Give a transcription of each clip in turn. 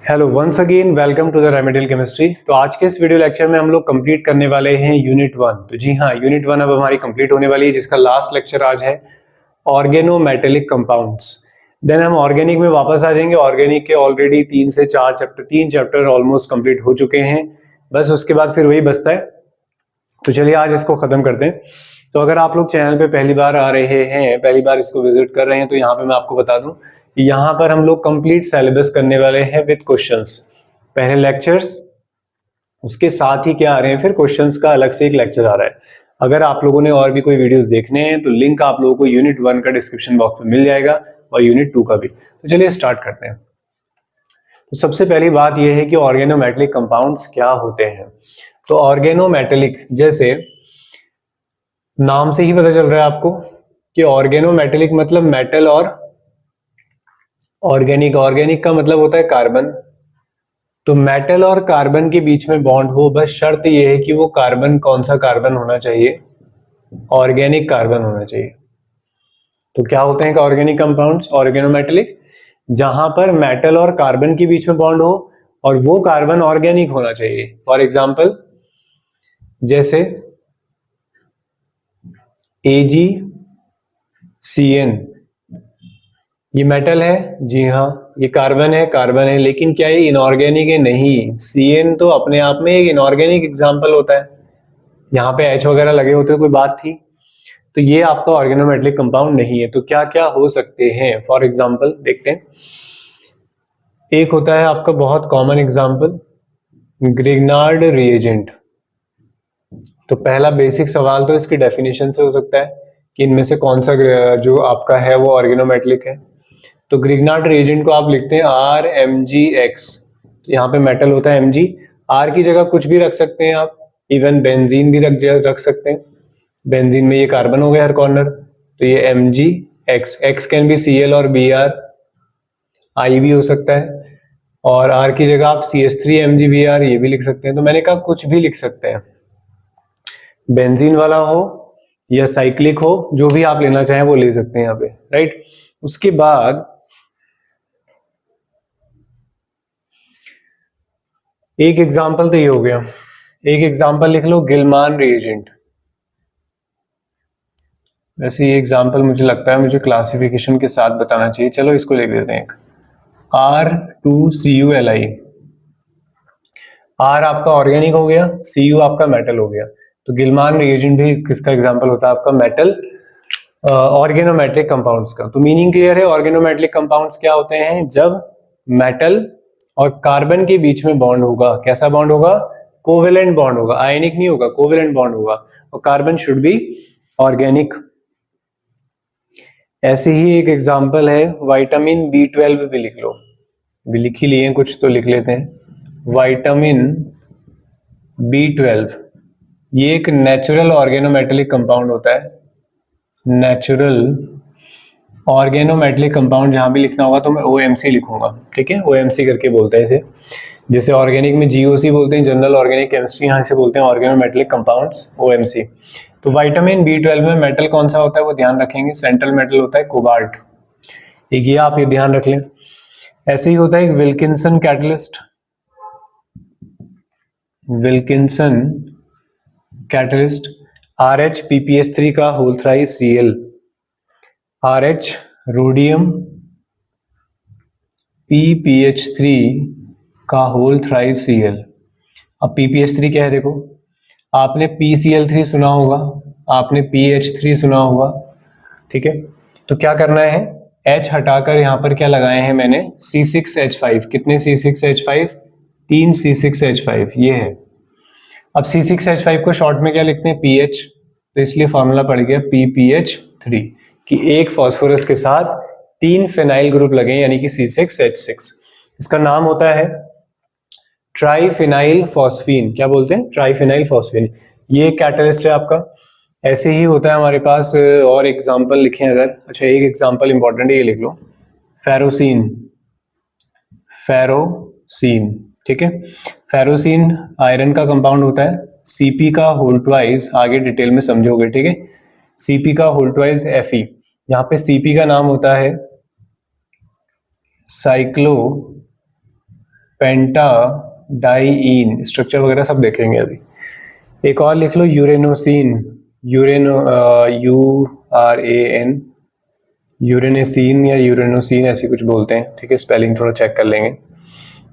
Hello once again welcome to the remedial chemistry. तो आज के इस वीडियो लेक्चर में हम लोग कंप्लीट करने वाले हैं यूनिट 1। तो जी हाँ, यूनिट 1 अब हमारी कंप्लीट होने वाली है, जिसका लास्ट लेक्चर आज है ऑर्गेनोमेटेलिक कंपाउंड्स। देन हम ऑर्गेनिक में वापस आ जाएंगे। ऑर्गेनिक के ऑलरेडी 3 चैप्टर ऑलमोस्ट कंप्लीट हो चुके हैं, बस उसके बाद फिर वही बचता है। तो चलिए आज इसको खत्म करते हैं। तो अगर आप लोग चैनल पे पहली बार आ रहे हैं, पहली बार इसको विजिट कर रहे हैं, तो यहाँ पे मैं आपको बता दूं कि यहाँ पर हम लोग कंप्लीट सिलेबस करने वाले हैं विद क्वेश्चंस। पहले लेक्चर्स, उसके साथ ही क्या आ रहे हैं, फिर क्वेश्चंस का अलग से एक लेक्चर आ रहा है। अगर आप लोगों ने और भी कोई वीडियोस देखने हैं तो लिंक आप लोगों को यूनिट 1 का डिस्क्रिप्शन बॉक्स में मिल जाएगा और यूनिट 2 का भी। तो चलिए स्टार्ट करते हैं। तो सबसे पहली बात यह है कि ऑर्गेनोमेटेलिक कंपाउंड्स क्या होते हैं। तो ऑर्गेनोमेटेलिक, जैसे नाम से ही पता चल रहा है आपको कि ऑर्गेनोमेटेलिक मतलब मेटल और ऑर्गेनिक। ऑर्गेनिक का मतलब होता है कार्बन। तो मेटल और कार्बन के बीच में बॉन्ड हो, बस शर्त यह है कि वो कार्बन कौन सा कार्बन होना चाहिए, ऑर्गेनिक कार्बन होना चाहिए। तो क्या होते हैं ऑर्गेनिक कंपाउंड्स, ऑर्गेनोमेटेलिक, जहां पर मेटल और कार्बन के बीच में बॉन्ड हो और वो कार्बन ऑर्गेनिक होना चाहिए। फॉर एग्जाम्पल जैसे AgCN, ये मेटल है, जी हाँ। ये कार्बन है, लेकिन क्या ये इनऑर्गेनिक है? नहीं। CN तो अपने आप में एक इनऑर्गेनिक एग्जाम्पल होता है। यहाँ पे H वगैरह लगे होते तो कोई बात थी। तो ये आपका ऑर्गेनोमेटेलिक कंपाउंड नहीं है। तो क्या क्या हो सकते हैं, फॉर एग्जाम्पल देखते हैं। एक होता है आपका बहुत कॉमन एग्जाम्पल, ग्रिग्नार्ड रिएजेंट। तो पहला बेसिक सवाल तो इसकी डेफिनेशन से हो सकता है कि इनमें से कौन सा जो आपका है वो ऑर्गेनोमेटेलिक है। तो ग्रिग्नार्ड रिएजेंट को आप लिखते हैं RMgX। तो यहाँ पे मेटल होता है Mg, R की जगह कुछ भी रख सकते हैं आप, इवन बेंजीन भी रख सकते हैं। बेंजीन में ये कार्बन हो गया हर कॉर्नर, तो ये MgX। X can be Cl और Br, I भी हो सकता है। और R की जगह आप CH3MgBr ये भी लिख सकते हैं। तो मैंने कहा कुछ भी लिख सकते हैं, बेंजीन वाला हो या साइक्लिक हो, जो भी आप लेना चाहें वो ले सकते हैं यहाँ पे, राइट। उसके बाद एक एग्जाम्पल तो ये हो गया। एक एग्जाम्पल लिख लो, गिलमान रिएजेंट। वैसे ये एग्जाम्पल मुझे लगता है मुझे क्लासिफिकेशन के साथ बताना चाहिए, चलो इसको लिख देते हैं। R2CuLi। R आपका ऑर्गेनिक हो गया, Cu आपका मेटल हो गया। तो गिलमान रिएजेंट भी किसका एग्जाम्पल होता है? आपका मेटल ऑर्गेनोमेटेलिक कंपाउंड्स का। तो मीनिंग क्लियर है। ऑर्गेनोमेटेलिक कंपाउंड्स क्या होते हैं? जब मेटल और कार्बन के बीच में बॉन्ड होगा। कैसा बॉन्ड होगा? कोवेलेंट बॉन्ड होगा, आयनिक नहीं होगा, कोवेलेंट बॉन्ड होगा। और कार्बन शुड बी ऑर्गेनिक। ऐसे ही एक एग्जांपल है विटामिन B12 भी लिख लो, भी लिख ही लिए कुछ तो लिख लेते हैं। विटामिन B12 ये एक नेचुरल ऑर्गेनोमेटेलिक कंपाउंड होता है। नेचुरल ऑर्गेनोमेटेलिक कंपाउंड जहां भी लिखना होगा तो मैं OMC लिखूंगा, ठीक है। OMC करके बोलते हैं इसे। जैसे ऑर्गेनिक में GOC बोलते हैं, जनरल ऑर्गेनिक केमिस्ट्री, यहाँ से बोलते हैं ऑर्गेनोमेटेलिक कंपाउंड्स, OMC। तो विटामिन B12 में मेटल कौन सा होता है वो ध्यान रखेंगे। सेंट्रल मेटल होता है कोबाल्ट, एक ये आप ये ध्यान रख लें। ऐसे ही होता है एक Wilkinson catalyst. Wilkinson catalyst RH PPH3 का whole thrice Cl, RH rhodium PPH3 का होल थ्राइस Cl। अब PPH3 क्या है? देखो, आपने PCl3 सुना होगा, आपने PH3 सुना होगा, ठीक है। तो क्या करना है, H हटाकर यहां पर क्या लगाए हैं मैंने? C6H5। कितने C6H5? 3 C6H5 ये है। अब C6H5 को शॉर्ट में क्या लिखते हैं? PH। तो इसलिए फॉर्मूला पड़ गया PPH3 कि एक फास्फोरस के साथ 3 फिनाइल ग्रुप लगे, यानी कि C6H6। इसका नाम होता है ट्राइफिनाइल फॉस्फीन। क्या बोलते हैं? Triphenyl phosphine. ये कैटलिस्ट है आपका। ऐसे ही होता है हमारे पास और एग्जांपल लिखें अगर, अच्छा एक एग्जांपल इंपॉर्टेंट है, ये लिख लो, फेरोसीन। फेरोसीन, ठीक है। फेरोसीन आयरन का कंपाउंड होता है। Cp का होल ट्वाइस, आगे डिटेल में समझोगे, ठीक है। Cp का होल ट्वाइस Fe। यहाँ पे Cp का नाम होता है साइक्लो पेंटाडाइईन, स्ट्रक्चर वगैरह सब देखेंगे अभी। एक और लिख लो यूरेनोसिन, URAN, यूरेनेसिन या यूरेनोसिन ऐसी कुछ बोलते हैं, ठीक है, स्पेलिंग थोड़ा चेक कर लेंगे।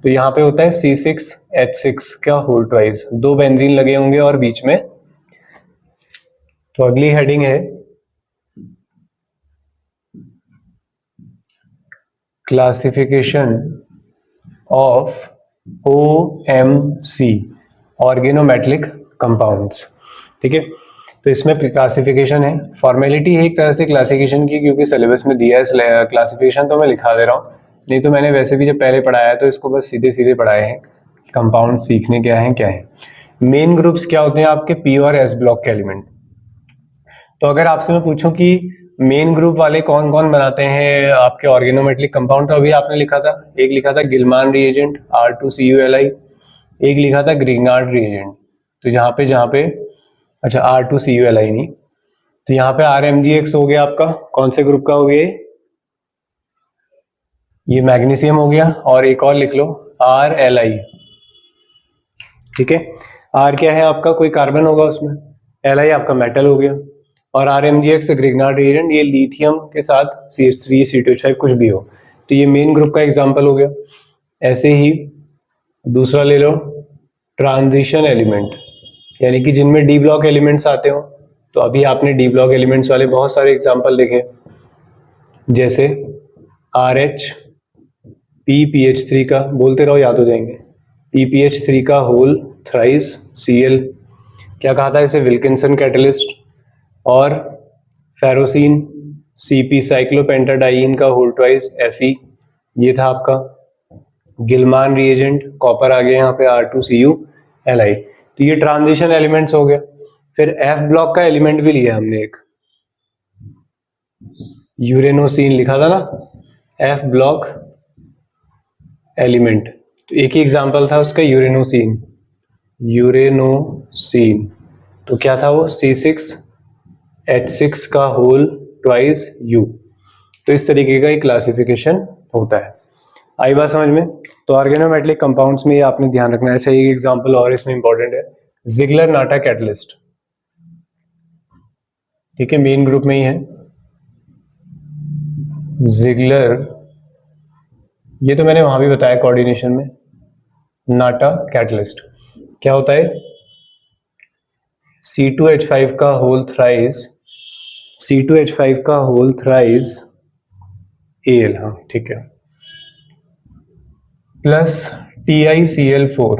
तो यहाँ पे होता है C6H6 का होल ट्वाइस, 2 बेंजीन लगे होंगे और बीच में। तो अगली हेडिंग है classification of OMC, organometallic compounds, ठीक है। तो इसमें क्लासिफिकेशन है, फॉर्मेलिटी है एक तरह से क्लासिफिकेशन की, क्योंकि सिलेबस में दिया है क्लासिफिकेशन, तो मैं लिखा दे रहा हूँ। नहीं तो मैंने वैसे भी जब पहले पढ़ाया है तो इसको बस सीधे सीधे पढ़ाए हैं, कंपाउंड सीखने क्या है क्या है। मेन ग्रुप्स क्या होते हैं आपके, P और S ब्लॉक के एलिमेंट। तो अगर आपसे मैं पूछूं कि मेन ग्रुप वाले कौन कौन बनाते हैं आपके ऑर्गेनोमेटलिक कंपाउंड, तो अभी आपने लिखा था, एक लिखा था गिलमान रिएजेंट R2CuLi, एक लिखा था ग्रिग्नार्ड रिएजेंट। तो जहाँ पे अच्छा R2CuLi नहीं, तो यहाँ पे RMgX हो गया आपका, कौन से ग्रुप का हो गया ये मैग्नीशियम हो गया। और एक और लिख लो RLi, ठीक है। R क्या है आपका, कोई कार्बन होगा उसमें, Li आपका मेटल हो गया, और RMgX ग्रिग्नार्ड रिएजेंट, ये लिथियम के साथ CH3 C2H5 कुछ भी हो। तो ये मेन ग्रुप का एग्जांपल हो गया। ऐसे ही दूसरा ले लो ट्रांजिशन एलिमेंट, यानी कि जिनमें डी ब्लॉक एलिमेंट्स आते हो। तो अभी आपने डी ब्लॉक एलिमेंट्स वाले बहुत सारे एग्जांपल देखे, जैसे RH PPH3 का, बोलते रहो याद हो जाएंगे, PPH3 का होल थ्राइस Cl, क्या कहा था इसे, विल्किंसन कैटलिस्ट। और फेरोसिन CP साइक्लोपेंटाडाइईन का होल ट्वाइस Fe, ये था आपका। गिलमान रिएजेंट कॉपर आ गया यहाँ पे R2CuLi। तो ये ट्रांजिशन एलिमेंट्स हो गए। फिर F ब्लॉक का एलिमेंट भी लिया हमने एक, यूरेनोसिन लिखा था ना, F ब्लॉक एलिमेंट, तो एक ही एग्जांपल था उसका यूरेनोसिन। तो क्या था वो, C6H6 का होल ट्वाइस U। तो इस तरीके का एक क्लासिफिकेशन होता है। आई बात समझ में। तो ऑर्गेनोमेटलिक कंपाउंड्स में ये आपने ध्यान रखना है। अच्छा एक एग्जांपल और इसमें इंपॉर्टेंट है, जिगलर नाटा कैटलिस्ट, ठीक है, मेन ग्रुप में ही है जिगलर, ये तो मैंने वहां भी बताया कोऑर्डिनेशन में। नाटा कैटलिस्ट क्या होता है, C2H5 का होल थ्राइस Al, हाँ ठीक है, प्लस TiCl4।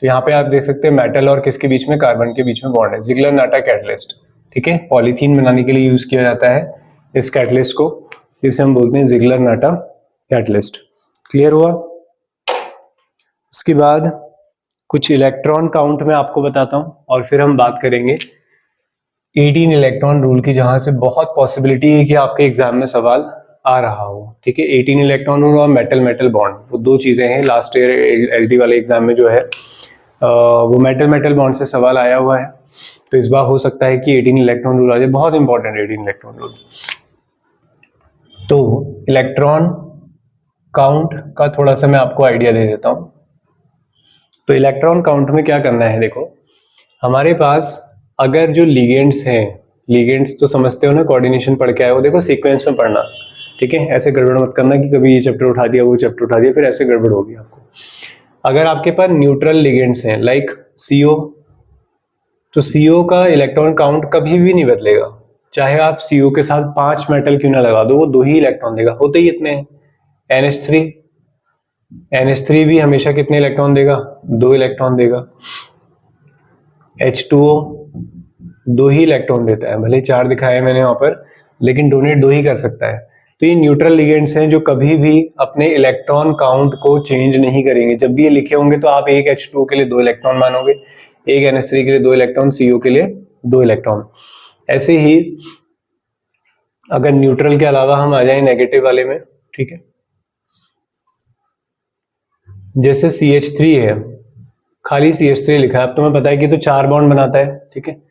तो यहाँ पे आप देख सकते हैं मेटल और किसके बीच में, कार्बन के बीच में बॉन्ड है, जिगलर नाटा कैटलिस्ट, ठीक है। पॉलीथीन बनाने के लिए यूज किया जाता है इस कैटलिस्ट को, जिसे हम बोलते हैं जिगलर नाटा कैटलिस्ट। क्लियर हुआ। उसके बाद कुछ इलेक्ट्रॉन काउंट में आपको बताता हूं, और फिर हम बात करेंगे 18 इलेक्ट्रॉन रूल की, जहां से बहुत पॉसिबिलिटी है कि आपके एग्जाम में सवाल आ रहा हो, ठीक है। 18 इलेक्ट्रॉन रूल और मेटल मेटल बॉन्ड, वो दो चीजें हैं। लास्ट ईयर LD वाले एग्जाम में जो है वो मेटल मेटल बॉन्ड से सवाल आया हुआ है। तो इस बार हो सकता है कि 18 इलेक्ट्रॉन रूल आ जाए, बहुत इंपॉर्टेंट 18 इलेक्ट्रॉन रूल। तो इलेक्ट्रॉन काउंट का थोड़ा सा मैं आपको आइडिया दे देता हूं। तो इलेक्ट्रॉन काउंट में क्या करना है, देखो हमारे पास अगर जो लिगेंड्स हैं, लिगेंड्स तो समझते हो ना, कोऑर्डिनेशन पढ़ के आए हो, देखो सीक्वेंस में पढ़ना, ठीक है। ऐसे गड़बड़ मत करना कि कभी ये चैप्टर उठा दिया वो चैप्टर उठा दिया, फिर ऐसे गड़बड़ होगी आपको। अगर आपके पास न्यूट्रल लिगेंड्स हैं लाइक CO, तो CO का इलेक्ट्रॉन काउंट कभी भी नहीं बदलेगा, चाहे आप CO के साथ 5 मेटल क्यों ना लगा दो, वो 2 ही इलेक्ट्रॉन देगा, होते ही इतने हैं। NH3 भी हमेशा कितने इलेक्ट्रॉन देगा, 2 इलेक्ट्रॉन देगा। H2O 2 ही इलेक्ट्रॉन देता है, भले 4 दिखाए मैंने वहां पर, लेकिन डोनेट 2 ही कर सकता है। तो ये न्यूट्रल लिगेंड्स हैं जो कभी भी अपने इलेक्ट्रॉन काउंट को चेंज नहीं करेंगे। जब भी ये लिखे होंगे तो आप एक H2O के लिए 2 इलेक्ट्रॉन मानोगे, एक NH3 के लिए 2 इलेक्ट्रॉन, CO के लिए 2 इलेक्ट्रॉन। ऐसे ही अगर न्यूट्रल के अलावा हम आ जाए नेगेटिव वाले में, ठीक है, जैसे CH3 है, खाली CH3 लिखा है, अब तुम्हें पता है कि तो 4 बॉन्ड बनाता है, ठीक है,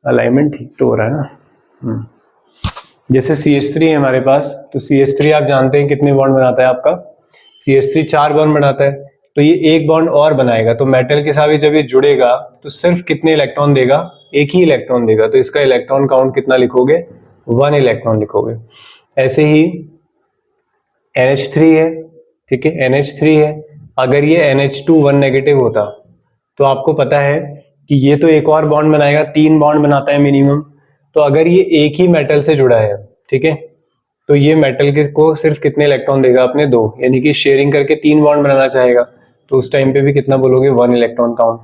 अलाइनमेंट ठीक तो हो रहा है ना। जैसे CH3 है हमारे पास, तो CH3 आप जानते हैं कितने बॉन्ड बनाता है आपका, CH3 4 बॉन्ड बनाता है, तो ये एक बॉन्ड और बनाएगा, तो मेटल के साथ जब ये जुड़ेगा तो सिर्फ कितने इलेक्ट्रॉन देगा, एक ही इलेक्ट्रॉन देगा, तो इसका इलेक्ट्रॉन काउंट कितना लिखोगे, 1 इलेक्ट्रॉन लिखोगे। ऐसे ही NH3 है, ठीक है, NH3 है, अगर ये NH2 1 नेगेटिव होता तो आपको पता है कि ये तो एक और बॉन्ड बनाएगा, 3 बॉन्ड बनाता है मिनिमम, तो अगर ये एक ही मेटल से जुड़ा है, ठीक है, तो ये मेटल को सिर्फ कितने इलेक्ट्रॉन देगा, अपने 2, यानी कि शेयरिंग करके 3 बॉन्ड बनाना चाहेगा, तो उस टाइम पे भी कितना बोलोगे, 1 इलेक्ट्रॉन काउंट,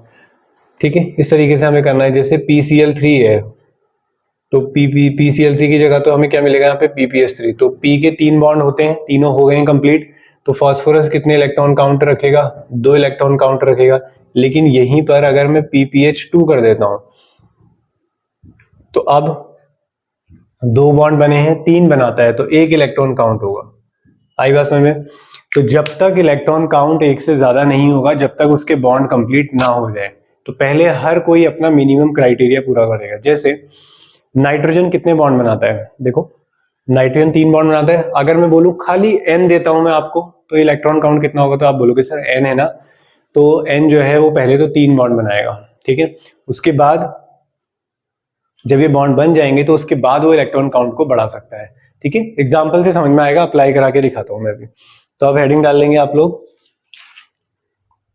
ठीक है। इस तरीके से हमें करना है। जैसे PCl3 है, तो PCl3 की जगह तो हमें क्या मिलेगा यहाँ पे, PPS3, तो P के 3 बॉन्ड होते हैं, तीनों हो गए हैं कंप्लीट, तो फास्फोरस कितने इलेक्ट्रॉन काउंट रखेगा, 2 इलेक्ट्रॉन काउंट रखेगा। लेकिन यहीं पर अगर मैं PPH2 कर देता हूं, तो अब 2 बॉन्ड बने हैं, 3 बनाता है, तो 1 इलेक्ट्रॉन काउंट होगा। आई बात समझ में? तो जब तक इलेक्ट्रॉन काउंट 1 से ज्यादा नहीं होगा, जब तक उसके बॉन्ड कंप्लीट ना हो जाए, तो पहले हर कोई अपना मिनिमम क्राइटेरिया पूरा करेगा। जैसे नाइट्रोजन कितने बॉन्ड बनाता है, देखो नाइट्रोजन 3 बॉन्ड बनाता है, अगर मैं बोलूं खाली N देता हूं मैं आपको, तो इलेक्ट्रॉन काउंट कितना होगा, तो आप बोलोगे सर N है ना, तो N जो है वो पहले तो 3 बॉन्ड बनाएगा, ठीक है, उसके बाद जब ये बॉन्ड बन जाएंगे तो उसके बाद वो इलेक्ट्रॉन काउंट को बढ़ा सकता है, ठीक है। एग्जांपल से समझ में आएगा, अप्लाई करा के दिखाता हूं मैं भी। तो अब हेडिंग डाल लेंगे आप लोग,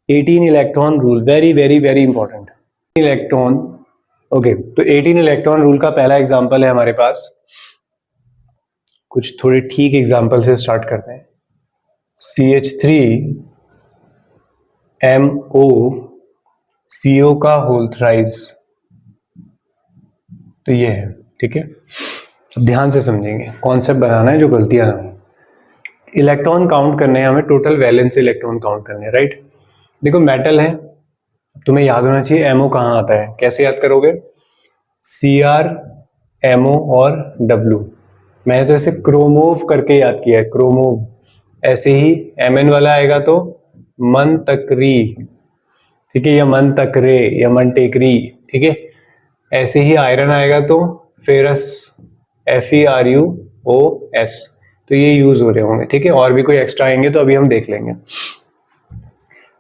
18 electron rule, very very very important electron. Okay, तो 18 इलेक्ट्रॉन रूल का पहला एग्जांपल है हमारे पास, कुछ थोड़े ठीक एग्जांपल से स्टार्ट करते हैं। CH3MO CO का होल थ्राइस, तो ये है, ठीक है। अब ध्यान से समझेंगे, कॉन्सेप्ट बनाना है जो गलतियां ना हो। इलेक्ट्रॉन काउंट करने हैं हमें, टोटल वैलेंस इलेक्ट्रॉन काउंट करने हैं, राइट। देखो मेटल है, तुम्हें याद होना चाहिए MO कहाँ आता है, कैसे याद करोगे, Cr MO और W, मैंने तो इसे क्रोमोव करके याद किया है, क्रोमोव। ऐसे ही Mn वाला आएगा तो मन तकरी, ठीक है, या मन तकरे या मन टेकरी, ठीक है। ऐसे ही आयरन आएगा तो फेरस, FeRuOS, तो ये यूज हो रहे होंगे, ठीक है। और भी कोई एक्स्ट्रा आएंगे तो अभी हम देख लेंगे।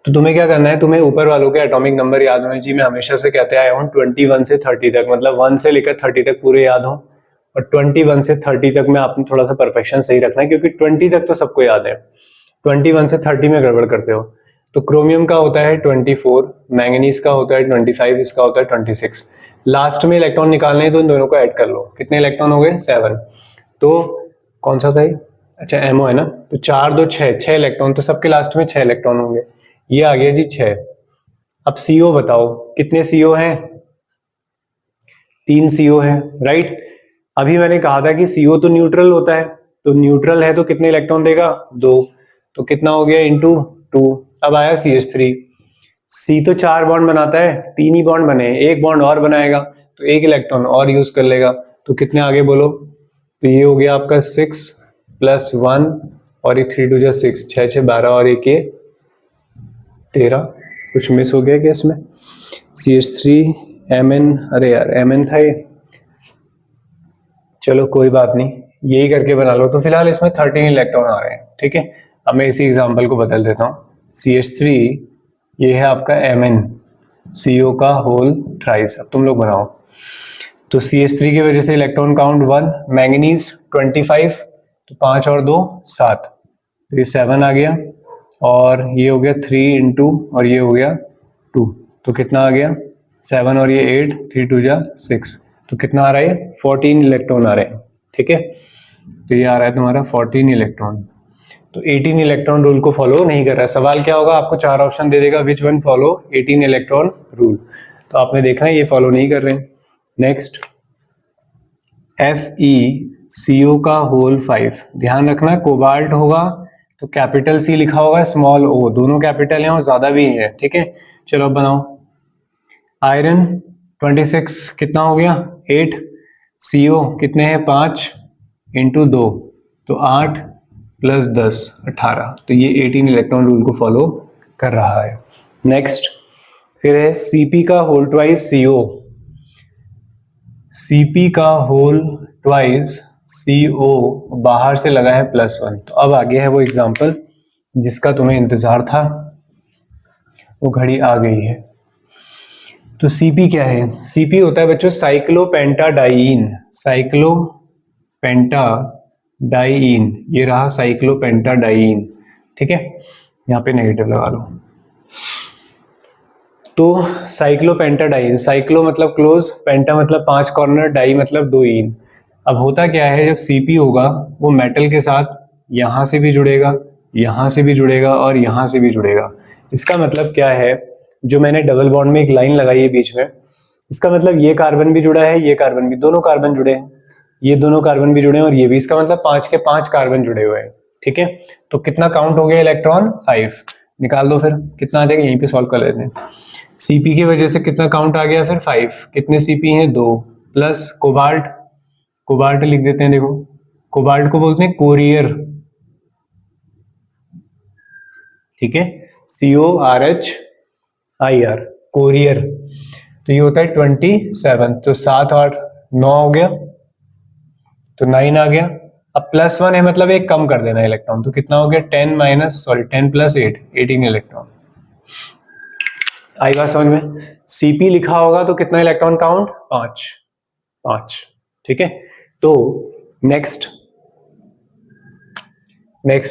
तो तुम्हें क्या करना है, तुम्हें ऊपर वालों के एटॉमिक नंबर याद होने चाहिए। मैं हमेशा से कहते आया हूँ 21 से 30 तक, मतलब 1 से लेकर 30 तक पूरे याद हो, और 21 से 30 तक में आपने थोड़ा सा परफेक्शन सही रखना है, क्योंकि 20 तक तो सबको याद है, 21 से 30 में गड़बड़ करते हो। तो क्रोमियम का होता है 24, मैंगनीज का होता है 25, इसका होता है 26। लास्ट में इलेक्ट्रॉन निकालने हैं तो इन दोनों को ऐड कर लो, कितने इलेक्ट्रॉन हो गए, 7। तो कौन सा सही, अच्छा MO है ना, तो 4 2 6 इलेक्ट्रॉन, तो सबके लास्ट में 6 इलेक्ट्रॉन होंगे, ये आ गया जी 6। अब CO बताओ कितने CO हैं, 3 CO है, राइट। अभी मैंने कहा था कि CO तो न्यूट्रल होता है, तो न्यूट्रल है तो कितने इलेक्ट्रॉन देगा, 2, तो कितना हो गया इंटू 2। अब आया CH3, C तो 4 बॉन्ड बनाता है, 3 ही बॉन्ड बने, एक बॉन्ड और बनाएगा तो 1 इलेक्ट्रॉन और यूज कर लेगा, तो कितने आगे बोलो, तो ये हो गया आपका 6 + 1 और ये 3 2 जा 6, 6 6 12 और 1 ये 13। कुछ मिस हो गया क्या इसमें, CH3Mn, अरे यार Mn था ये, चलो कोई बात नहीं, यही करके बना लो। तो फिलहाल इसमें 13 इलेक्ट्रॉन आ रहे हैं, ठीक है। अब मैं इसी एग्जांपल को बदल देता हूँ, CH3 ये है आपका Mn, CO का होल थ्राइस। अब तुम लोग बनाओ, तो CH3 की वजह से इलेक्ट्रॉन काउंट 1, मैंगनीज 25, तो 5 और 2 7, तो ये 7 आ गया, और ये हो गया 3 इंटू, और ये हो गया 2, तो कितना आ गया 7 और ये 8, 3 2 जा 6, तो कितना आ रहा है 14 इलेक्ट्रॉन आ रहे हैं, ठीक है। तो ये आ रहा है तुम्हारा 14 इलेक्ट्रॉन। तो 18 इलेक्ट्रॉन रूल को फॉलो नहीं कर रहा है। सवाल क्या होगा, आपको 4 ऑप्शन दे देगा, which one follow 18 electron rule, तो आपने देखना है ये फॉलो नहीं कर रहे हैं। नेक्स्ट FeCO का होल 5, ध्यान रखना कोबाल्ट होगा तो कैपिटल C लिखा होगा, स्मॉल o, दोनों कैपिटल हैं और ज्यादा भी है, ठीक है। चलो बनाओ, आयरन 26 कितना हो गया 8, CO कितने हैं 5 इंटू 2, तो 8 + 10 18, तो ये 18 इलेक्ट्रॉन रूल को फॉलो कर रहा है। नेक्स्ट फिर है CP का होल ट्वाइस CO, CP का होल ट्वाइस CO बाहर से लगा है +1, तो अब आगे है वो एग्जांपल जिसका तुम्हें इंतजार था वो घड़ी आ गई है। तो सीपी क्या है? सीपी होता है बच्चों साइक्लोपेंटाडाइईन। साइक्लोपेंटाडाइईन, ये रहा साइक्लोपेंटाडाइईन, ठीक है, यहाँ पे नेगेटिव लगा लो। तो साइक्लोपेंटाडाइईन, साइक्लो मतलब क्लोज, पेंटा मतलब 5 कॉर्नर, डाई मतलब 2 ईन। अब होता क्या है, जब सीपी होगा वो मेटल के साथ यहां से भी जुड़ेगा, यहां से भी जुड़ेगा और यहां से भी जुड़ेगा। इसका मतलब क्या है, जो मैंने डबल बॉन्ड में एक लाइन लगाई है बीच में, इसका मतलब ये कार्बन भी जुड़ा है, ये कार्बन भी, दोनों कार्बन जुड़े हैं, ये दोनों कार्बन भी जुड़े हैं और ये भी, इसका मतलब 5 के 5 कार्बन जुड़े हुए हैं, ठीक है। तो कितना काउंट हो गया इलेक्ट्रॉन? 5। निकाल दो फिर कितना आ जाएगा, यहीं पे सॉल्व कर लेते हैं। सीपी की वजह से कितना काउंट आ गया फिर? 5। कितने सीपी हैं? 2, प्लस कोबाल्ट, कोबाल्ट लिख देते हैं, देखो कोबाल्ट को बोलते हैं कोरियर, ठीक है, CORHIR, कोरियर। तो ये होता है 27, तो 7 8 9 हो गया, तो 9 आ गया। अब +1 है मतलब एक कम कर देना इलेक्ट्रॉन, तो कितना हो गया? 10 + 8, 18 इलेक्ट्रॉन। आई बात समझ में? सीपी लिखा होगा तो कितना इलेक्ट्रॉन काउंट? 5, ठीक है। तो नेक्स्ट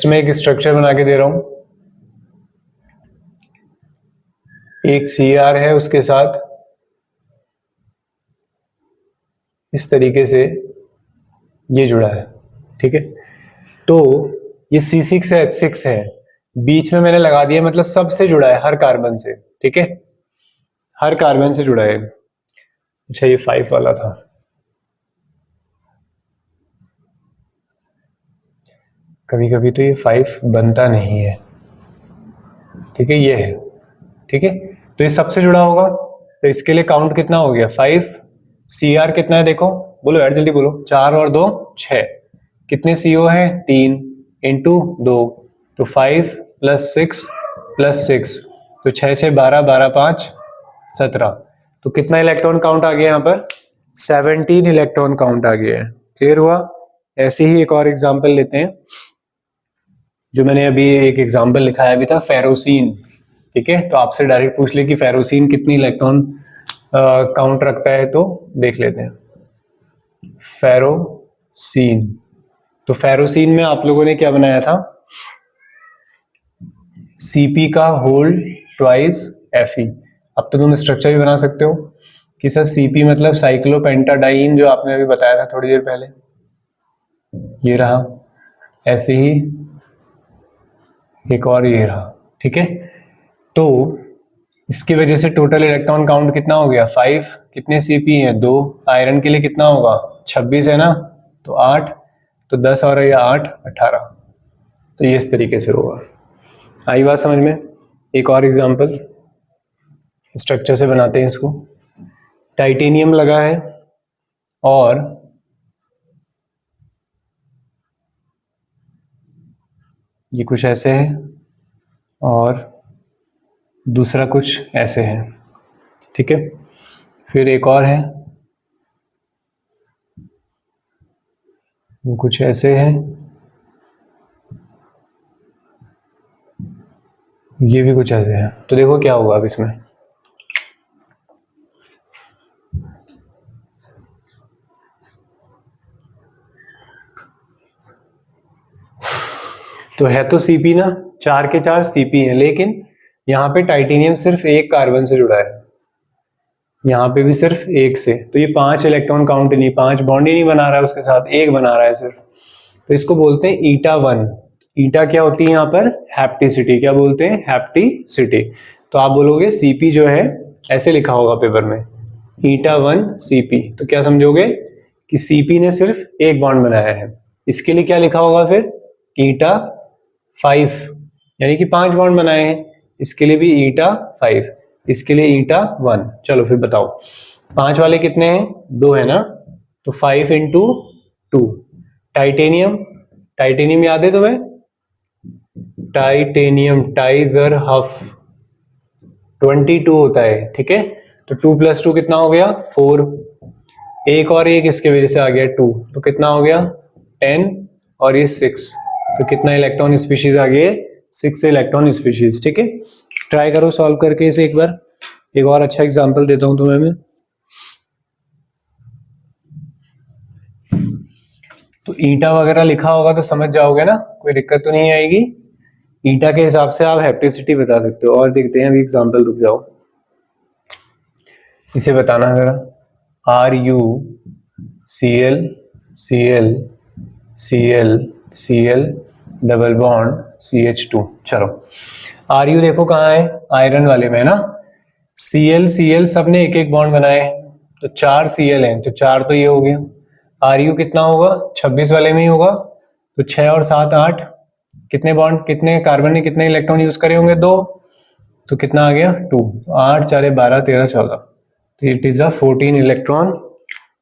मैं एक स्ट्रक्चर बना के दे रहा हूं। एक Cr है, उसके साथ इस तरीके से ये जुड़ा है, ठीक है। तो ये C6H6 है, बीच में मैंने लगा दिया, मतलब सबसे जुड़ा है, हर कार्बन से, ठीक है, हर कार्बन से जुड़ा है। अच्छा ये 5 वाला था, कभी कभी तो ये 5 बनता नहीं है, ठीक है, ये है, ठीक है। तो ये सबसे जुड़ा होगा, तो इसके लिए काउंट कितना हो गया? 5। Cr कितना है देखो, बोलो यार जल्दी बोलो, 4 और 2 6, कितने CO है? 3 इंटू 2, तो 5 + 6 + 6, तो 6 6 12 12 5 17, तो कितना इलेक्ट्रॉन काउंट आ गया यहाँ पर? 17 इलेक्ट्रॉन काउंट आ गया है। क्लियर हुआ? ऐसे ही एक और एग्जांपल लेते हैं, जो मैंने अभी एक एग्जांपल लिखाया भी था, फेरोसीन, ठीक है। तो आपसे डायरेक्ट पूछ ले कि फेरोसीन कितनी इलेक्ट्रॉन काउंट रखता है, तो देख लेते हैं। फेरोसीन, तो फेरोसीन में आप लोगों ने क्या बनाया था? Cp का होल ट्वाइस Fe। अब तो तुम स्ट्रक्चर भी बना सकते हो कि सर Cp मतलब साइक्लोपेंटाडाइईन, जो आपने अभी बताया था थोड़ी देर पहले, ये रहा, ऐसे ही एक और ये रहा, ठीक है। तो इसकी वजह से टोटल इलेक्ट्रॉन काउंट कितना हो गया? 5। कितने Cp हैं? 2। आयरन के लिए कितना होगा? 26 है ना, तो 8, तो 10 और 8 18, तो ये इस तरीके से होगा। आई बात समझ में? एक और एग्जांपल स्ट्रक्चर से बनाते हैं इसको। टाइटेनियम लगा है और ये कुछ ऐसे है और दूसरा कुछ ऐसे है, ठीक है। फिर एक और है, वो कुछ ऐसे है, ये भी कुछ ऐसे है। तो देखो क्या होगा अब इसमें, तो है तो Cp ना, 4 के 4 Cp हैं, लेकिन यहाँ पे टाइटेनियम सिर्फ एक कार्बन से जुड़ा है, यहाँ पे भी सिर्फ एक से, तो ये 5 इलेक्ट्रॉन काउंट नहीं, 5 बॉन्ड ही नहीं बना रहा है उसके साथ, एक बना रहा है सिर्फ। तो इसको बोलते हैं ईटा1। ईटा क्या होती है यहाँ पर? हैप्टिसिटी। क्या बोलते हैं? हैप्टिसिटी। तो आप बोलोगे Cp जो है, ऐसे लिखा होगा पेपर में, ईटा1 Cp, तो क्या समझोगे कि Cp ने सिर्फ एक बॉन्ड बनाया है। इसके लिए क्या लिखा होगा फिर? ईटा5, यानी कि 5 बॉन्ड बनाए हैं, इसके लिए भी ईटा5, इसके लिए ईटा1। चलो फिर बताओ, 5 वाले कितने हैं? 2 है ना, तो 5 × 2। टाइटेनियम, टाइटेनियम याद है तुम्हें? टाइटेनियम टाइजर हफ 22 होता है, ठीक है। तो 2 + 2 कितना हो गया? 4। एक और एक इसके वजह से आ गया 2, तो कितना हो गया? 10 और ये 6, तो कितना इलेक्ट्रॉन स्पीशीज आ गए? 6 इलेक्ट्रॉन स्पीशीज। ठीक है, ट्राई करो सॉल्व करके इसे एक बार। एक और अच्छा एग्जांपल देता हूं तुम्हें मैं। तो ईटा वगैरह लिखा होगा तो समझ जाओगे ना, कोई दिक्कत तो नहीं आएगी। ईटा के हिसाब से आप हैप्टिसिटी बता सकते हो। और देखते हैं अभी एग्जांपल, रुक जाओ, इसे बताना जरा। Ru Cl Cl Cl Cl double bond CH2। चलो Ru देखो कहाँ है, आयरन वाले में है ना। Cl Cl सब ने एक एक बॉन्ड बनाए हैं, तो 4 Cl हैं, तो 4 तो ये हो गया। Ru कितना होगा, 26 वाले में ही होगा, तो 6 और 7 8। कितने बॉन्ड, कितने कार्बन ने कितने इलेक्ट्रॉन यूज करे होंगे, 2, तो कितना आ गया 2। 8 4 12 13 14, तो it is a 14 electron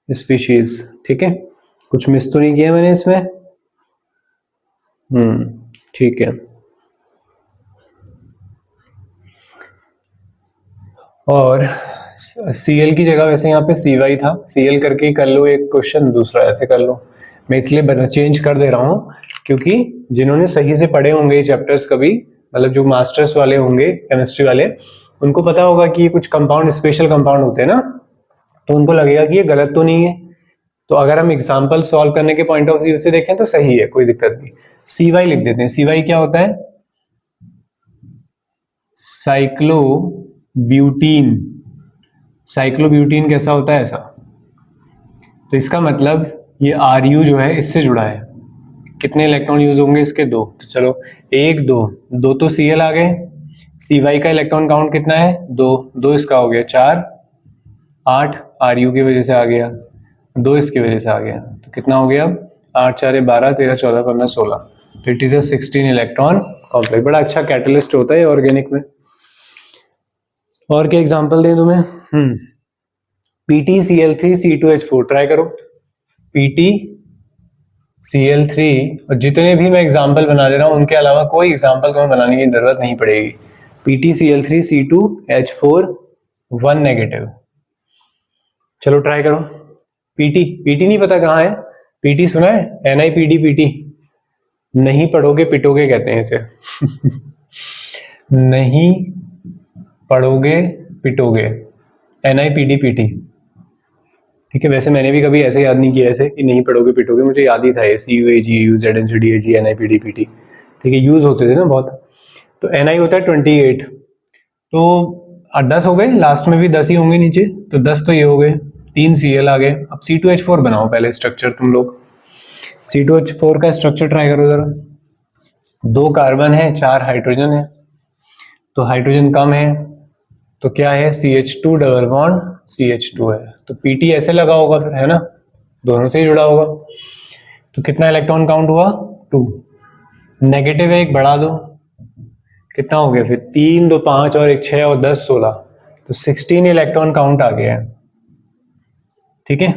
species. ठीक है, कुछ मिस तो नहीं किया मैंने इसमें। ठीक है। और Cl की जगह वैसे यहाँ पे Cy था, Cl करके ही कर लो एक क्वेश्चन, दूसरा ऐसे कर लो। मैं इसलिए चेंज कर दे रहा हूँ क्योंकि जिन्होंने सही से पढ़े होंगे ये चैप्टर्स कभी, मतलब जो मास्टर्स वाले होंगे केमिस्ट्री वाले, उनको पता होगा कि ये कुछ कंपाउंड स्पेशल कंपाउंड होते हैं ना, तो उनको लगेगा कि ये गलत तो नहीं है। तो अगर हम एग्जाम्पल सॉल्व करने के पॉइंट ऑफ व्यू से देखें तो सही है, कोई दिक्कत नहीं। Cy लिख देते हैं। Cy क्या होता है, साइक्लोब्यूटीन। साइक्लोब्यूटीन कैसा होता है, ऐसा। तो इसका मतलब ये Ru जो है इससे जुड़ा है। कितने इलेक्ट्रॉन यूज होंगे इसके, 2। तो चलो 1 2 2 तो Cl आ गए। Cy का इलेक्ट्रॉन काउंट कितना है, 2 2 इसका हो गया 4, 8 Ru की वजह से आ गया, 2 इसकी वजह से आ गया, तो कितना हो गया 8 4 12 13 14 15 16। तो it is a 16 electron complex. बड़ा अच्छा कैटलिस्ट होता है ऑर्गेनिक में। और क्या एग्जांपल दें तुम्हें, PtCl3C2H4 ट्राई करो। PtCl3, और जितने भी मैं एग्जांपल बना दे रहा हूं उनके अलावा कोई एग्जांपल तुम्हें बनाने की जरूरत नहीं पड़ेगी। PtCl3C2H4 1 negative. चलो ट्राई करो। PT नहीं पता कहाँ है, PT सुना है, NiPD नहीं पढ़ोगे पिटोगे कहते हैं इसे। नहीं पढ़ोगे पिटोगे, NiPD। ठीक है, वैसे मैंने भी कभी ऐसे याद नहीं किया ऐसे कि नहीं पढ़ोगे पिटोगे, मुझे याद ही था ये CuAg ZnCdAg NiPD। ठीक है, यूज होते थे ना बहुत। तो Ni होता है 28, तो 10 हो गए, लास्ट में भी 10 ही होंगे नीचे, तो 10 तो ये हो गए, 3 Cl आ गए। अब C2H4 बनाओ पहले स्ट्रक्चर तुम लोग। C2H4 का स्ट्रक्चर ट्राई करो जरा। 2 कार्बन है, 4 हाइड्रोजन है, तो हाइड्रोजन कम है, तो क्या है CH2 डबल बॉन्ड CH2 है, तो PT ऐसे लगा होगा फिर, है ना, दोनों से ही जुड़ा होगा। तो कितना इलेक्ट्रॉन काउंट हुआ, 2। नेगेटिव है, एक बढ़ा दो, कितना हो गया फिर 3 2 5 और 1 6 और 10 16, तो 16 इलेक्ट्रॉन काउंट आ गया है। ठीक है,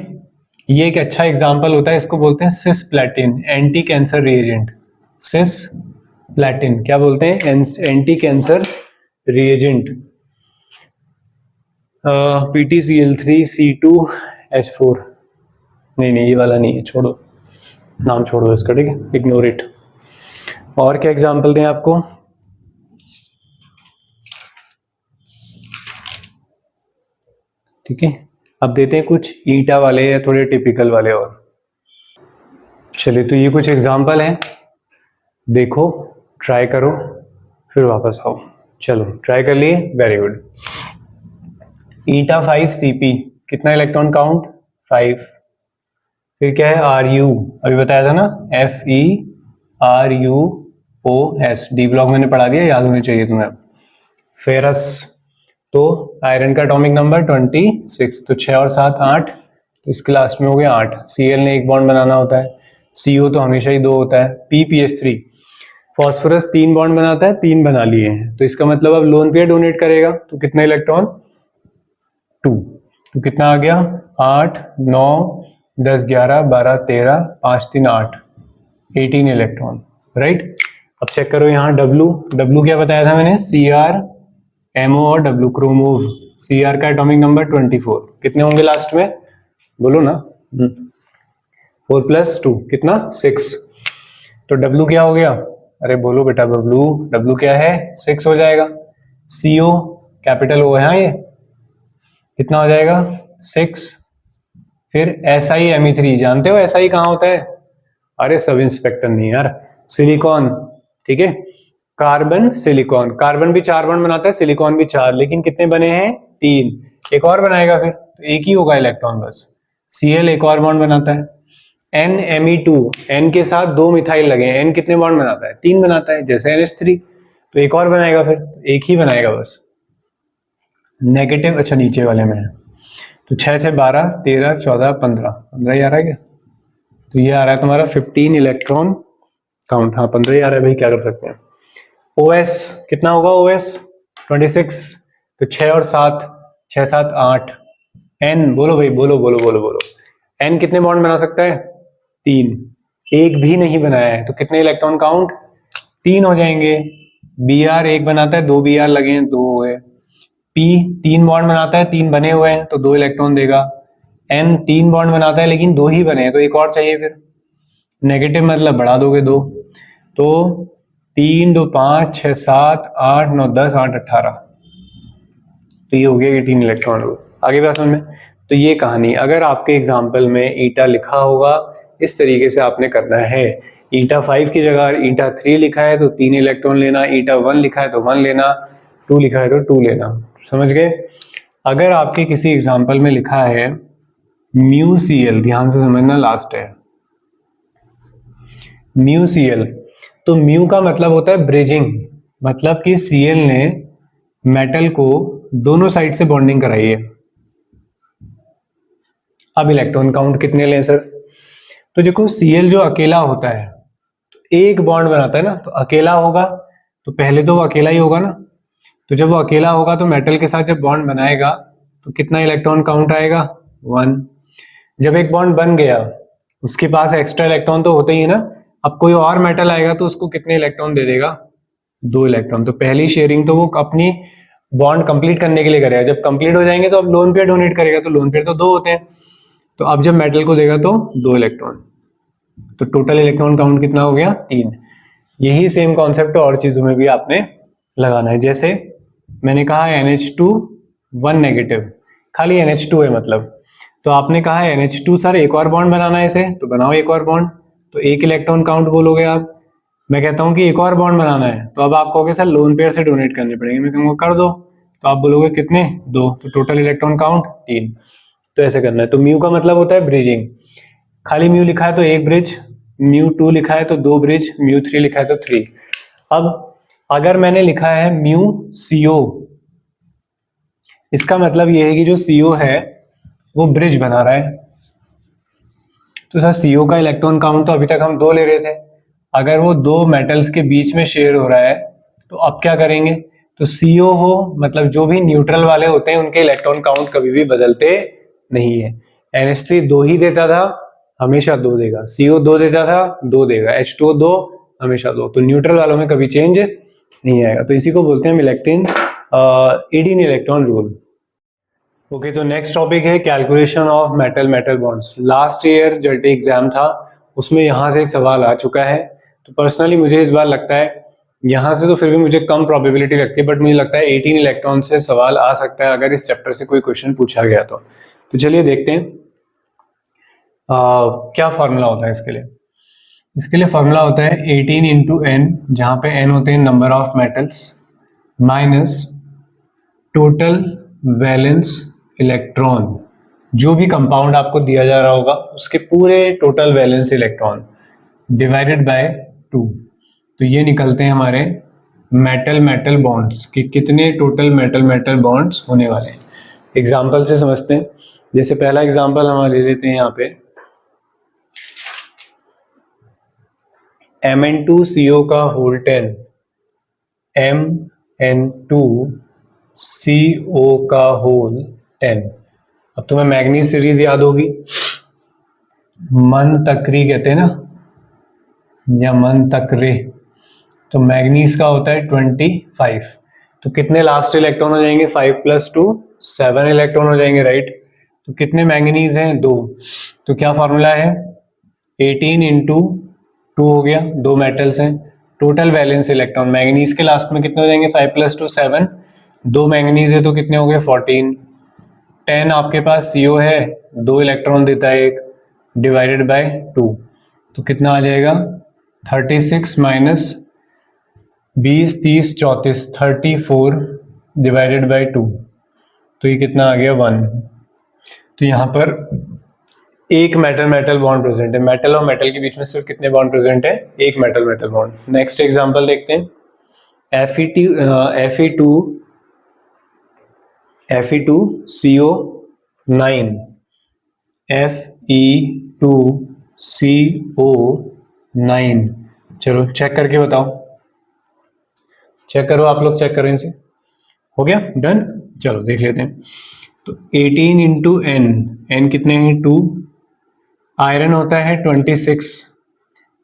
ये एक अच्छा एग्जांपल होता है, इसको बोलते हैं cisplatin, anti cancer reagent. Cisplatin क्या बोलते हैं, एंटी कैंसर रिएजेंट। PtCl3C2H4, नहीं ये वाला नहीं है, छोड़ो, नाम छोड़ो इसका, ठीक है, इग्नोर इट। और क्या एग्जांपल दें आपको, ठीक है, अब देते हैं कुछ ईटा वाले या थोड़े टिपिकल वाले और। चलिए, तो ये कुछ एग्जांपल हैं, देखो, ट्राई करो, फिर वापस आओ। चलो ट्राई कर लिए, वेरी गुड। ईटा 5Cp, कितना इलेक्ट्रॉन काउंट, 5। फिर क्या है Ru, अभी बताया था ना, FeRuOS, डी ब्लॉक मैंने पढ़ा दिया, याद होनी चाहिए तुम्हें। फेरस, तो आयरन का एटॉमिक नंबर 26, तो 6 और 7 8, तो इसके लास्ट में हो गया 8। Cl ने एक बॉन्ड बनाना होता है, CO तो हमेशा ही 2 होता है। PPH3, फॉस्फोरस 3 बॉन्ड बनाता है, 3 बना लिए हैं, तो इसका मतलब अब लोन पेयर डोनेट करेगा, तो कितना इलेक्ट्रॉन, 2, तो कितना आ गया 8 9 10 11 12 13 5 3 8, 18 इलेक्ट्रॉन, राइट। अब चेक करो यहाँ W क्या बताया था मैंने, Cr MO और W, क्रोमोव। Cr का एटॉमिक नंबर 24, कितने होंगे लास्ट में, बोलो ना, 4 + 2 कितना, 6, तो W क्या हो गया अरे बोलो बेटा बबलू, डब्लू क्या है 6 हो जाएगा। CO कैपिटल O है, हाँ ये कितना हो जाएगा 6। फिर SiMe3 जानते हो SI कहाँ होता है? अरे सब इंस्पेक्टर नहीं यार, सिलिकॉन, ठीक है। कार्बन सिलिकॉन, कार्बन भी 4 बॉन्ड बनाता है, सिलिकॉन भी 4, लेकिन कितने बने हैं 3। एक और बनाएगा फिर तो एक ही होगा इलेक्ट्रॉन बस। Cl एक और बॉन्ड बनाता है। NMe2, N के साथ 2 मिथाइल लगे हैं, N कितने बॉन्ड बनाता है 3 बनाता है, जैसे NH3, तो एक और बनाएगा फिर, एक ही बनाएगा बस। नेगेटिव, अच्छा नीचे वाले में है, तो 6 से 12 13 14 15 ही आ रहा है क्या? तो ये आ रहा है तुम्हारा 15 इलेक्ट्रॉन काउंट। हाँ 15 ही आ रहा है भाई, क्या कर सकते हैं। OS कितना होगा, OS 26, तो 6 और 7, 6 7 8। N बोलो भाई, बोलो बोलो बोलो बोलो, N कितने बॉन्ड बना सकता है 3, एक भी नहीं बनाया है, तो कितने इलेक्ट्रॉन काउंट 3 हो जाएंगे। Br एक बनाता है, 2 Br लगे हैं, 2 हो गए। P 3 बॉन्ड बनाता है, 3 बने हुए हैं तो 2 इलेक्ट्रॉन देगा। N 3 बॉन्ड बनाता है लेकिन 2 ही बने हैं, तो एक और चाहिए फिर। नेगेटिव मतलब बढ़ा दोगे 2, तो 3 2 5 6 7 8 9 10 8 18, तो ये हो गया 18 इलेक्ट्रॉन। आगे बात समझ में। तो ये कहानी, अगर आपके एग्जाम्पल में ईटा लिखा होगा इस तरीके से आपने करना है। ईटा 5 की जगह ईटा 3 लिखा है तो 3 इलेक्ट्रॉन लेना, ईटा 1 लिखा है तो 1 लेना, 2 लिखा है तो 2 लेना। समझ गए। अगर आपके किसी एग्जाम्पल में लिखा है μCl, ध्यान से समझना, लास्ट है μCl, तो म्यू का मतलब होता है ब्रिजिंग, मतलब कि Cl ने मेटल को दोनों साइड से बॉन्डिंग कराई है। अब इलेक्ट्रॉन काउंट कितने लें सर? तो देखो Cl जो अकेला होता है तो एक बॉन्ड बनाता है ना, तो अकेला होगा तो पहले तो वो अकेला ही होगा ना, तो जब वो अकेला होगा तो मेटल के साथ जब बॉन्ड बनाएगा तो कितना इलेक्ट्रॉन काउंट आएगा 1। जब एक बॉन्ड बन गया उसके पास एक्स्ट्रा इलेक्ट्रॉन तो होते ही है ना, अब कोई और मेटल आएगा तो उसको कितने इलेक्ट्रॉन दे देगा 2 इलेक्ट्रॉन। तो पहली शेयरिंग तो वो अपनी बॉन्ड कंप्लीट करने के लिए करेगा, जब कंप्लीट हो जाएंगे तो अब लोन पेयर डोनेट करेगा, तो लोन पेयर तो 2 होते हैं, तो अब जब मेटल को देगा तो 2 इलेक्ट्रॉन, तो टोटल इलेक्ट्रॉन काउंट कितना हो गया 3। यही सेम कॉन्सेप्ट और चीजों में भी आपने लगाना है। जैसे मैंने कहा NH2 1 नेगेटिव, खाली NH2 है मतलब, तो आपने कहा है NH2 सर एक और बॉन्ड बनाना है इसे, तो बनाओ एक और बॉन्ड, तो 1 इलेक्ट्रॉन काउंट बोलोगे आप। मैं कहता हूं कि एक और बॉन्ड बनाना है, तो अब आप कहोगे सर लोन पेयर से डोनेट करने पड़ेंगे, मैं कहूंगा कर दो, तो आप बोलोगे कितने 2, तो टोटल इलेक्ट्रॉन काउंट 3। तो ऐसे करना है। तो म्यू का मतलब होता है ब्रिजिंग, खाली म्यू लिखा है तो 1 ब्रिज, μ2 लिखा है तो 2 ब्रिज, μ3 लिखा है तो 3। अब अगर मैंने लिखा है μCO, इसका मतलब यह है कि जो CO है वो ब्रिज बना रहा है। तो सर CO का इलेक्ट्रॉन काउंट तो अभी तक हम 2 ले रहे थे, अगर वो 2 मेटल्स के बीच में शेयर हो रहा है तो अब क्या करेंगे, तो CO हो मतलब जो भी न्यूट्रल वाले होते हैं उनके इलेक्ट्रॉन काउंट कभी भी बदलते नहीं है। NH3 2 ही देता था, हमेशा 2 देगा, CO 2 देता था 2 देगा, H2O 2 हमेशा 2, तो न्यूट्रल वालों में कभी चेंज नहीं आएगा। तो इसी को बोलते हैं इलेक्ट्रॉन 18 इलेक्ट्रॉन रूल। ओके, तो नेक्स्ट टॉपिक है calculation of metal metal bonds. Last year जल्टी एग्जाम था उसमें यहाँ से एक सवाल आ चुका है, तो पर्सनली मुझे इस बार लगता है यहाँ से तो फिर भी मुझे कम प्रोबेबिलिटी लगती है, बट मुझे लगता है 18 इलेक्ट्रॉन से सवाल आ सकता है अगर इस चैप्टर से कोई क्वेश्चन पूछा गया तो चलिए देखते हैं क्या फॉर्मूला होता है इसके लिए। इसके लिए फॉर्मूला होता है 18 इंटू n, जहाँ पे n होते हैं number of metals, minus total valence electron, जो भी कंपाउंड आपको दिया जा रहा होगा उसके पूरे total valence electron, divided by 2। तो ये निकलते हैं हमारे मेटल मेटल बॉन्ड्स कि कितने टोटल मेटल मेटल बॉन्ड्स होने वाले हैं। एग्जाम्पल से समझते हैं। जैसे पहला एग्जाम्पल हम ले लेते हैं यहाँ पे Mn2CO का होल 10, Mn2CO का होल 10। अब तुम्हें मैग्नीज सीरीज याद होगी, मन तकरी कहते हैं ना, या मन तकरे, तो मैग्नीज का होता है 25। तो कितने लास्ट इलेक्ट्रॉन हो जाएंगे 5 + 2 7 इलेक्ट्रॉन हो जाएंगे, राइट। तो कितने मैग्नीज हैं 2, तो क्या फॉर्मूला है 18 × 2 हो गया, 2 मेटल्स हैं, टोटल वैलेंस इलेक्ट्रॉन, मैंगनीज के लास्ट में कितने हो जाएंगे, 5 + 2 7, 2 मैंगनीज है तो कितने हो गए 14, 10 आपके पास CO है, 2 इलेक्ट्रॉन देता है एक, डिवाइडेड बाय 2, तो कितना आ जाएगा 36 माइनस 20 30 34, 34 डिवाइडेड बाय 2, तो ये कितना आ गया 1। तो यहाँ पर एक मेटल मेटल बॉन्ड प्रेजेंट है, मेटल और मेटल के बीच में सिर्फ कितने बॉन्ड प्रेजेंट है, एक metal metal bond. Next example देखते हैं, Fe2CO9, Fe2CO9, चलो चेक करके बताओ, चेक करो आप लोग, चेक करो इनसे, हो गया डन। चलो देख लेते हैं, तो 18 इंटू n कितने हैं 2, आयरन होता है 26,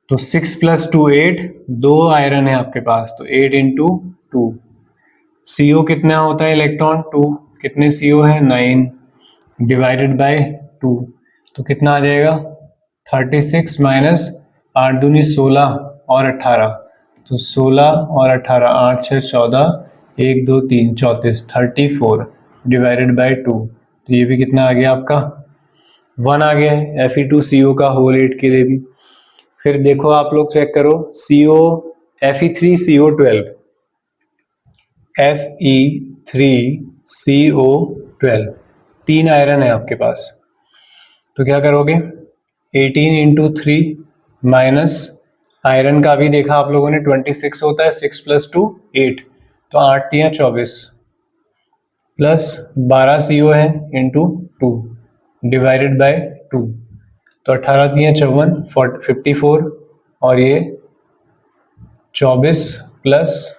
तो 6 + 2 8, 2 आयरन है आपके पास, तो 8 इंटू 2, CO कितना होता है इलेक्ट्रॉन 2, कितने CO है 9, डिवाइडेड बाय 2, तो कितना आ जाएगा 36 माइनस 8 दूनी 16 और 18, तो 16 और 18, 8 6 14, 1 2 3 34, 34 डिवाइडेड बाय 2, तो ये भी कितना आ गया आपका 1 आ गया है Fe2CO का होल 8 के लिए भी। फिर देखो आप लोग चेक करो, CO Fe3CO12, Fe3CO12, 3 आयरन है आपके पास, तो क्या करोगे 18 इंटू 3 माइनस आयरन का भी देखा आप लोगों ने 26 होता है, 6 + 2 8, तो 8 3 24, प्लस 12 CO है इंटू 2 डिवाइडेड बाय 2, तो 18 3 54 54, और ये 24 +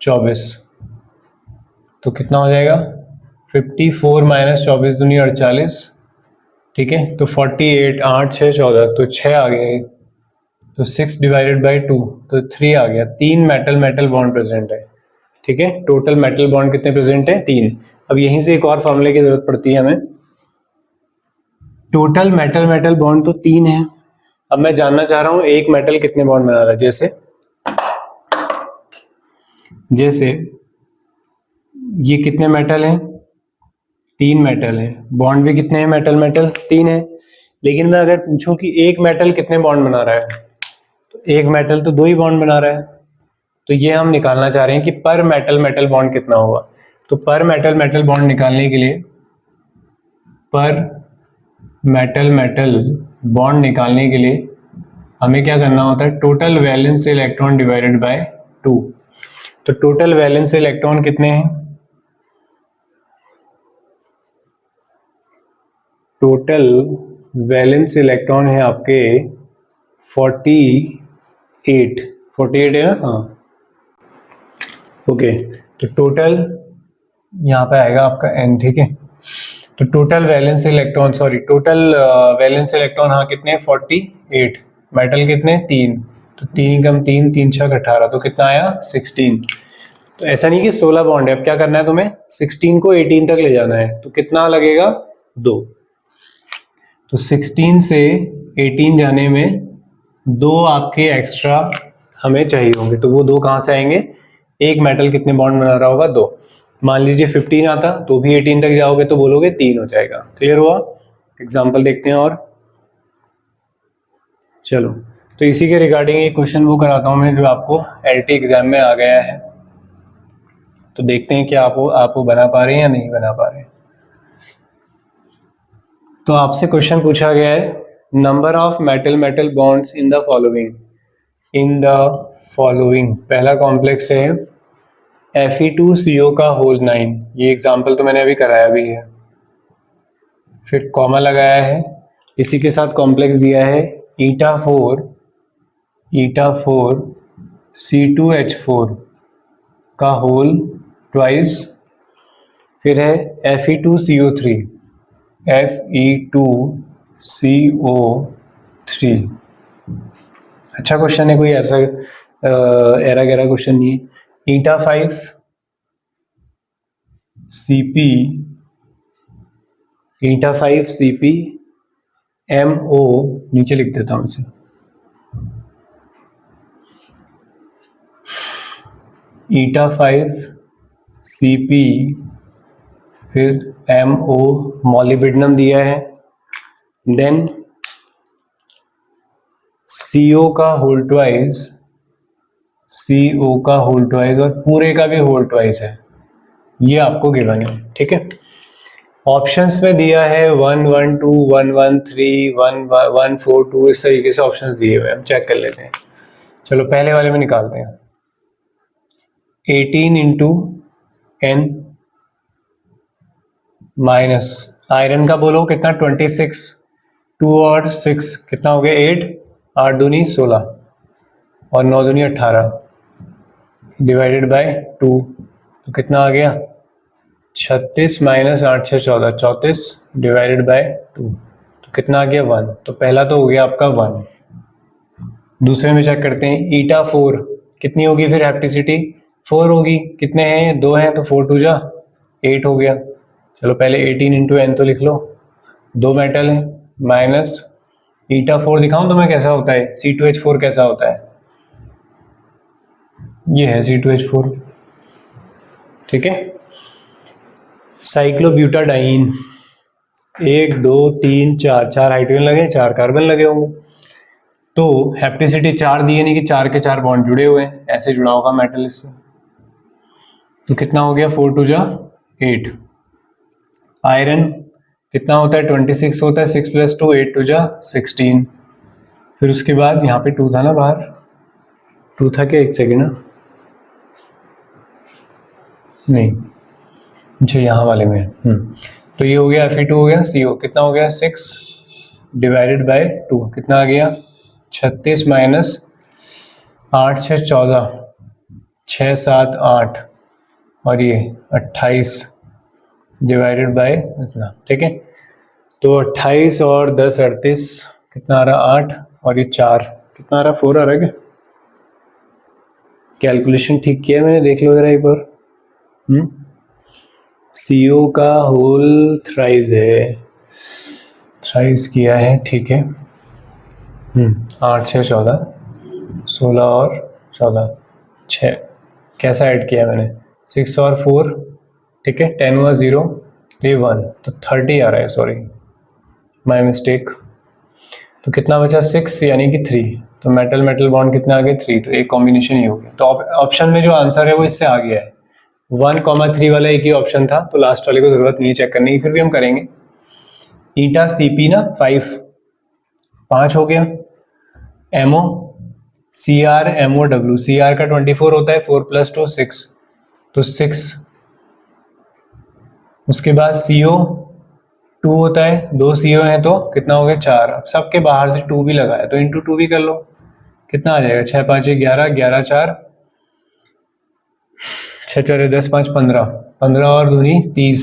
24, तो कितना हो जाएगा 54 माइनस 24 दूनी 48, ठीक है, तो 48, 8 6 14, तो 6 आ गया, तो 6 डिवाइडेड बाय 2, तो 3 आ गया। 3 मेटल मेटल बॉन्ड प्रेजेंट है, ठीक है, टोटल मेटल बॉन्ड कितने प्रेजेंट है 3। अब यहीं से एक और फॉर्मूले की जरूरत पड़ती है हमें, टोटल मेटल मेटल बॉन्ड तो 3 है, अब मैं जानना चाह रहा हूं एक मेटल कितने बॉन्ड बना रहा है, जैसे ये कितने मेटल हैं 3 मेटल है, बॉन्ड भी कितने हैं मेटल मेटल 3 है, लेकिन मैं अगर पूछूं कि एक मेटल कितने बॉन्ड बना रहा है, तो एक मेटल तो 2 ही बॉन्ड बना रहा है, तो ये हम निकालना चाह रहे हैं कि पर मेटल मेटल बॉन्ड कितना होगा। तो पर मेटल मेटल बॉन्ड निकालने के लिए, पर मेटल मेटल बॉन्ड निकालने के लिए हमें क्या करना होता है, total valence electron divided by 2, तो टोटल वैलेंस इलेक्ट्रॉन कितने हैं, टोटल वैलेंस इलेक्ट्रॉन है आपके 48, 48 है ना, हाँ ओके, तो टोटल यहाँ पे आएगा आपका n, ठीक है, तो total valence electron, sorry total valence electron हाँ कितने 48, मेटल कितने 3, तो 3 कम 3 3 6 18, तो कितना आया 16। तो ऐसा नहीं कि 16 बॉन्ड है, अब क्या करना है तुम्हें 16 को 18 तक ले जाना है, तो कितना लगेगा 2, तो 16 से 18 जाने में 2 आपके एक्स्ट्रा हमें चाहिए होंगे, तो वो 2 कहाँ से आएंगे, एक मेटल कितने बॉन्ड बना रहा होगा 2, मान लीजिए 15 आता तो भी 18 तक जाओगे तो बोलोगे 3 हो जाएगा। क्लियर हुआ। एग्जाम्पल देखते हैं और चलो, तो इसी के रिगार्डिंग एक क्वेश्चन वो कराता हूं मैं जो आपको एलटी एग्जाम में आ गया है, तो देखते हैं कि आप वो बना पा रहे हैं या नहीं बना पा रहे हैं। तो आपसे क्वेश्चन पूछा गया है, number of metal metal bonds in the following, पहला कॉम्प्लेक्स है Fe2CO का होल 9, ये एग्जाम्पल तो मैंने अभी कराया भी है, फिर कॉमा लगाया है, इसी के साथ कॉम्प्लेक्स दिया है eta4 C2H4 का होल ट्वाइस, फिर है Fe2CO3 Fe2CO3, अच्छा क्वेश्चन है, कोई ऐसा एरा गैरा क्वेश्चन नहीं है। eta5 CP MO, नीचे लिख देता हूं इसे, ईटा 5 Cp फिर MO मॉलिब्डेनम दिया है, देन CO का होल ट्वाइस, CO का होल ट्वाइस और पूरे का भी होल ट्वाइस है, ये आपको गिवन है। ठीक है, ऑप्शंस में दिया है 1 1 2 1 1 3 1 1 4 2, इस तरीके से ऑप्शंस दिए हुए हैं, हम चेक कर लेते हैं। चलो पहले वाले में निकालते हैं। 18 इंटू n माइनस आयरन का बोलो कितना, 26, 2 और 6 कितना हो गया 8, 8 दूनी 16 और 9 दूनी 18 डिवाइडेड बाय 2, तो कितना आ गया 36 माइनस 8 6 14, 34 डिवाइडेड बाय 2, तो कितना आ गया 1। तो पहला तो हो गया आपका 1। दूसरे में चेक करते हैं, ईटा 4 कितनी होगी फिर हैप्टिसिटी, 4 होगी, कितने हैं 2 हैं तो 4 2 जा 8 हो गया। चलो पहले 18 इंटू n तो लिख लो, 2 मेटल है, माइनस ईटा 4 दिखाऊं तुम्हें कैसा होता है, C2H4 कैसा होता है, ये है C2H4। ठीक है, साइक्लोब्यूटाडाइन 1 2 3 4, 4 हाइड्रोजन लगे, 4 कार्बन लगे होंगे, तो हैप्टिसिटी 4 दी है, नहीं कि 4 के 4 बॉन्ड जुड़े हुए हैं, ऐसे जुड़ा होगा मेटल इससे, तो कितना हो गया 4 2 जा 8। आयरन कितना होता है 26 होता है, 6 + 2 8 2 जा 16। फिर उसके बाद यहाँ पे 2 था ना, बाहर 2 था क्या, एक सेकेंड ना, नहीं अच्छा यहाँ वाले में तो ये हो गया Fe2 हो गया, CO कितना हो गया 6 डिवाइडेड बाय 2, कितना आ गया 36 माइनस 8 6 14, 6 7 8 और ये 28 डिवाइडेड बाय इतना। ठीक है, तो 28 और 10 38, कितना आ रहा 8 और ये 4, कितना आ रहा 4 आ रहा है क्या, कैलकुलेशन ठीक किया मैंने, देख लो जरा एक बार। CO का होल थ्राइस है, थ्राइस किया है, ठीक है। 8 6 14, 16 और 14 6, कैसा ऐड किया मैंने 6 और 4, ठीक है, 10 हुआ 0, ये 1, तो 30 आ रहा है, सॉरी माय मिस्टेक। तो कितना बचा 6 यानी कि 3, तो मेटल मेटल बॉन्ड कितना आ गया 3, तो एक कॉम्बिनेशन ही हो गया। तो ऑप्शन में जो आंसर है वो इससे आ गया है, 1,3 वाला एक ही ऑप्शन था, तो लास्ट वाले को जरूरत नहीं चेक करने की, फिर भी हम करेंगे। ईटा CP ना 5 हो गया, MO CR MOW, CR का 24 होता है, 4 + 2 6, तो 6। उसके बाद CO 2 होता है, 2 CO है तो कितना हो गया 4। अब सबके बाहर से 2 भी लगा है तो इंटू 2 भी कर लो, कितना आ जाएगा 6 5 11, 11 4 6 4 10 5 15, 15 और दूनी 30,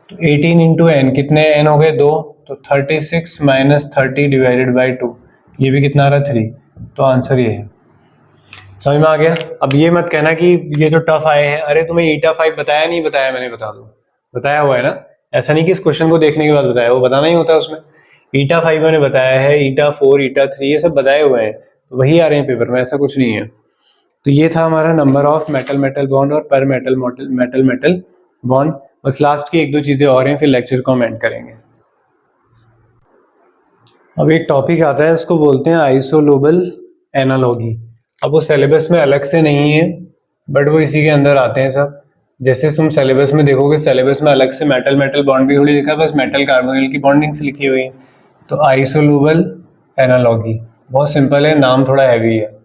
तो 18 इंटू n, कितने n हो गए 2, तो 36 माइनस 30 डिवाइडेड बाई 2, ये भी कितना आ रहा 3, तो आंसर ये है। समझ में आ गया। अब ये मत कहना कि ये जो टफ आए हैं, अरे तुम्हें ईटा 5 बताया नहीं बताया, मैंने बता दो बताया हुआ है ना, ऐसा नहीं कि इस क्वेश्चन को देखने के बाद बताया, वो बताना ही होता है उसमें। ईटा 5 मैंने बताया है, ईटा 4 ईटा 3 ये सब बताए हुए हैं, तो वही आ रहे हैं पेपर में, ऐसा कुछ नहीं है। तो ये था हमारा number of metal metal bond और पर मेटल मेटल मेटल बॉन्ड। बस लास्ट की 1 2 चीजें और हैं, फिर लेक्चर को एंड करेंगे। अब एक टॉपिक आता है, उसको बोलते हैं आइसोलोबल एनालॉगी। अब वो सिलेबस में अलग से नहीं है, बट वो इसी के अंदर आते हैं सब। जैसे तुम सिलेबस में देखोगे, सिलेबस में अलग से मेटल मेटल बॉन्ड भी थोड़ी लिखा है, बस मेटल कार्बोनिल की बॉन्डिंग्स लिखी हुई है। तो आइसोलोबल एनालॉगी बहुत सिंपल है, नाम थोड़ा हैवी है।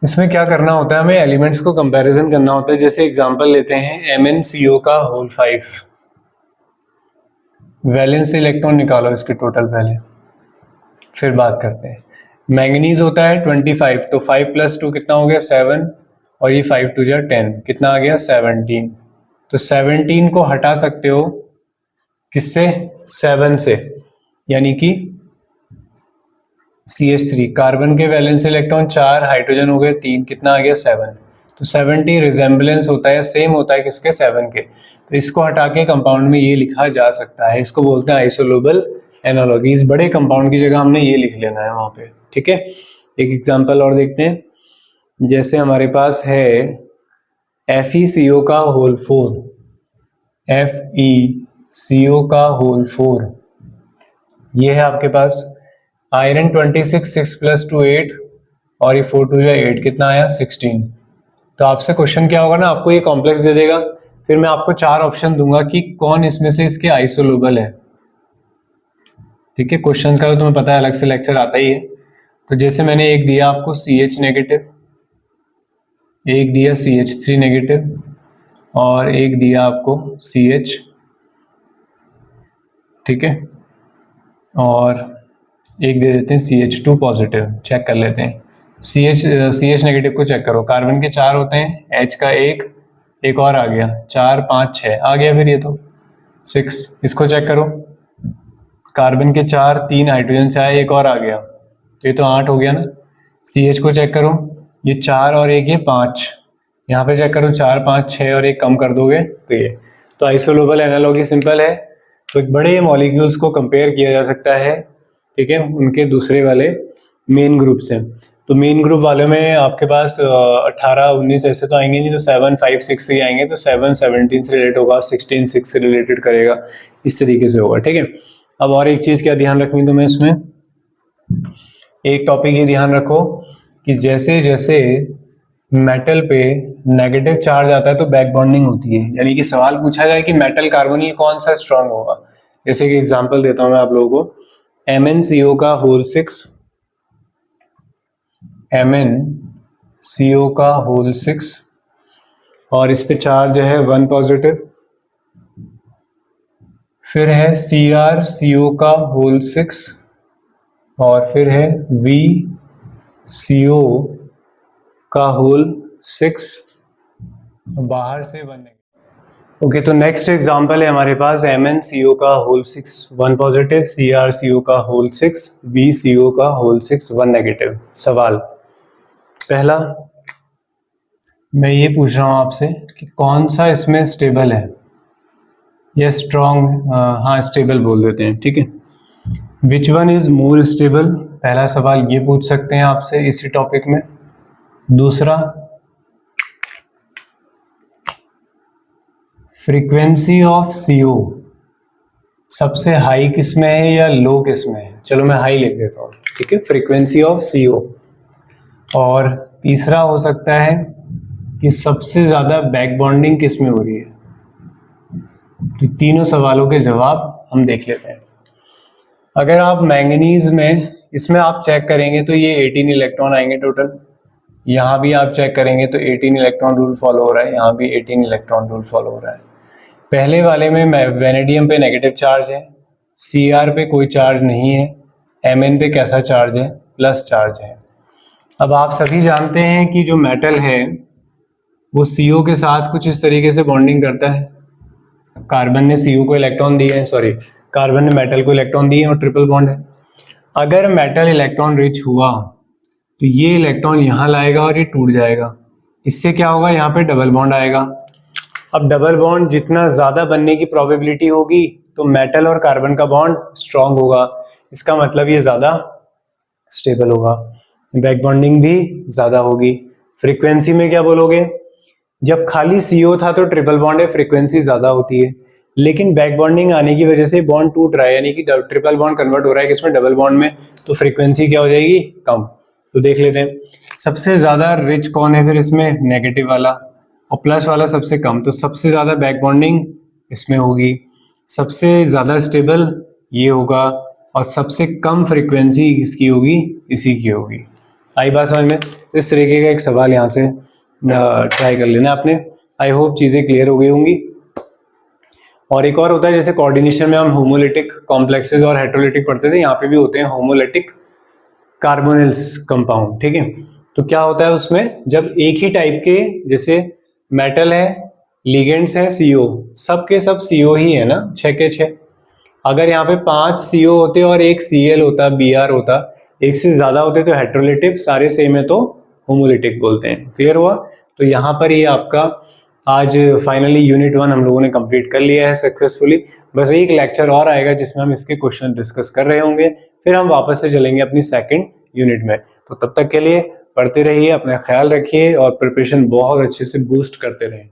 इसमें क्या करना होता है, हमें एलिमेंट्स को कंपैरिजन करना होता है। जैसे एग्जांपल लेते हैं MnCO का होल 5, वैलेंस इलेक्ट्रॉन निकालो इसके टोटल पहले, फिर बात करते हैं। मैंगनीज होता है 25, तो 5 + 2 कितना हो गया 7, और ये 5 2 जा 10, कितना आ गया 17। तो 17 को हटा सकते हो किससे, 7 से, यानी कि CH3, कार्बन के वैलेंस इलेक्ट्रॉन 4, हाइड्रोजन हो गए 3, कितना आ गया 7। तो 70 रिजेम्बलेंस होता है, सेम होता है किसके 7 के, तो इसको हटा के कंपाउंड में ये लिखा जा सकता है, इसको बोलते हैं आइसोलोबल एनालॉगी। इस बड़े कंपाउंड की जगह हमने ये लिख लेना है वहां पे, ठीक है। एक एग्जांपल और देखते हैं, जैसे हमारे पास है FeCO का होल 4, FeCO का होल 4, ये है आपके पास। आयरन 26, 6 + 2 8, और ये 4 2 8, कितना आया 16। तो आपसे क्वेश्चन क्या होगा ना, आपको ये कॉम्प्लेक्स दे देगा, फिर मैं आपको 4 ऑप्शन दूंगा कि कौन इसमें से इसके आइसोलेबल है। ठीक है, क्वेश्चन का तो तुम्हें पता है, अलग से लेक्चर आता ही है। तो जैसे मैंने एक दिया आपको CH नेगेटिव, एक दिया CH3 नेगेटिव, और एक दिया आपको CH, ठीक है, और एक दे देते हैं CH2 पॉजिटिव। चेक कर लेते हैं, CH नेगेटिव को चेक करो। कार्बन के 4 होते हैं, H का एक और आ गया, 4 5 6 आ गया, फिर ये तो 6। इसको चेक करो, कार्बन के 4, 3 हाइड्रोजन से आया, एक और आ गया, तो ये तो 8 हो गया ना। CH को चेक करो, ये 4 और एक, ये 5। यहाँ पे चेक करो, 4 5 6 और एक कम कर दोगे तो ये। तो आइसोलेबल एनालॉगी सिंपल है। तो एक बड़े मॉलिक्यूल्स को कंपेयर किया जा सकता है, ठीक है, उनके दूसरे वाले मेन ग्रुप से। तो मेन ग्रुप वाले में आपके पास 18 19 ऐसे तो आएंगे नहीं, तो 7 5 6 से आएंगे, तो 7 17 से रिलेट होगा, 16 6 से रिलेटेड करेगा, इस तरीके से होगा, ठीक है। अब और एक चीज क्या ध्यान रखनी तुम्हें इसमें, एक टॉपिक ये ध्यान रखो कि जैसे जैसे मेटल पे नेगेटिव चार्ज आता है तो बैक बॉन्डिंग होती है, यानी कि सवाल पूछा जाए कि मेटल कार्बोनिल कौन सा स्ट्रांग होगा। जैसे कि एग्जांपल देता हूं मैं आप लोगों को, MnCO का होल 6, MnCO का होल 6, और इस पे चार्ज है 1 पॉजिटिव। फिर है CrCO का होल 6, और फिर है VCO का होल 6, बाहर से 1 नेगेटिव। ओके, तो नेक्स्ट एग्जांपल है हमारे पास MnCO का होल 6 1 पॉजिटिव, CrCO का होल 6, VCO का होल 6 1 नेगेटिव। सवाल पहला, मैं ये पूछ रहा हूं आपसे कि कौन सा इसमें स्टेबल है या स्ट्रॉन्ग, हाँ स्टेबल बोल देते हैं, ठीक है। Which one is more stable, पहला सवाल ये पूछ सकते हैं आपसे इसी टॉपिक में। दूसरा, फ्रीक्वेंसी ऑफ CO सबसे हाई किस में है या लो किस में है। चलो मैं हाई लिख देता हूँ, ठीक है, फ्रीक्वेंसी ऑफ CO। और तीसरा हो सकता है कि सबसे ज्यादा बैक बॉन्डिंग किस में हो रही है। तो तीनों सवालों के जवाब हम देख लेते हैं। अगर आप मैंगनीज में, इसमें आप चेक करेंगे तो ये 18 इलेक्ट्रॉन आएंगे टोटल। यहाँ भी आप चेक करेंगे तो 18 इलेक्ट्रॉन रूल फॉलो हो रहा है, यहाँ भी 18 इलेक्ट्रॉन रूल फॉलो हो रहा है। पहले वाले में वेनेडियम पे नेगेटिव चार्ज है, Cr पे कोई चार्ज नहीं है, Mn पे कैसा चार्ज है, प्लस चार्ज है। अब आप सभी जानते हैं कि जो मेटल है वो CO के साथ कुछ इस तरीके से बॉन्डिंग करता है। कार्बन ने CO को इलेक्ट्रॉन दिए हैं, सॉरी कार्बन ने मेटल को इलेक्ट्रॉन दिए हैं, और ट्रिपल बॉन्ड है। अगर मेटल इलेक्ट्रॉन रिच हुआ तो ये इलेक्ट्रॉन यहाँ लाएगा और ये टूट जाएगा, इससे क्या होगा, यहाँ पे डबल बॉन्ड आएगा। अब डबल बॉन्ड जितना ज्यादा बनने की प्रोबेबिलिटी होगी तो मेटल और कार्बन का बॉन्ड स्ट्रांग होगा, इसका मतलब ये ज्यादा स्टेबल होगा, बैक बॉन्डिंग भी ज्यादा होगी। फ्रीक्वेंसी में क्या बोलोगे, जब खाली CO था तो ट्रिपल बॉन्ड है, फ्रीक्वेंसी ज्यादा होती है, लेकिन बैक बॉन्डिंग आने की वजह से बॉन्ड टूट रहा है, यानी कि ट्रिपल बॉन्ड कन्वर्ट हो रहा है किसमें, डबल बॉन्ड में, तो फ्रीक्वेंसी क्या हो जाएगी, कम। तो देख लेते हैं सबसे ज्यादा रिच कौन है फिर इसमें, नेगेटिव वाला, और प्लस वाला सबसे कम, तो सबसे ज्यादा बैक बॉन्डिंग इसमें होगी, सबसे ज्यादा स्टेबल ये होगा, और सबसे कम फ्रीक्वेंसी इसकी होगी, इसी की होगी। आई बात समझ में। तो इस तरीके का एक सवाल यहाँ से ट्राई कर लेना आपने। आई होप चीजें क्लियर हो गई होंगी। और एक और होता है, जैसे कोऑर्डिनेशन में हम होमोलिटिक कॉम्प्लेक्सेस और हेटेरोलिटिक पढ़ते थे, यहाँ पे भी होते हैं होमोलिटिक कार्बोनिल्स कंपाउंड, ठीक है। तो क्या होता है उसमें, जब एक ही टाइप के, जैसे मेटल है, लिगेंड्स है CO, सब के सब CO ही है ना, 6 के 6। अगर यहाँ पे 5 CO होते और एक Cl होता, Br होता, एक से ज्यादा होते तो हेटेरोलिटिक, सारे सेम है तो होमोलिटिक बोलते हैं। क्लियर हुआ। तो यहाँ पर ये आपका आज फाइनली यूनिट 1 हम लोगों ने कंप्लीट कर लिया है सक्सेसफुली। बस एक लेक्चर और आएगा जिसमें हम इसके क्वेश्चन डिस्कस कर रहे होंगे, फिर हम वापस से चलेंगे अपनी सेकंड यूनिट में। तो तब तक के लिए पढ़ते रहिए, अपना ख्याल रखिए और प्रिपरेशन बहुत अच्छे से बूस्ट करते रहें।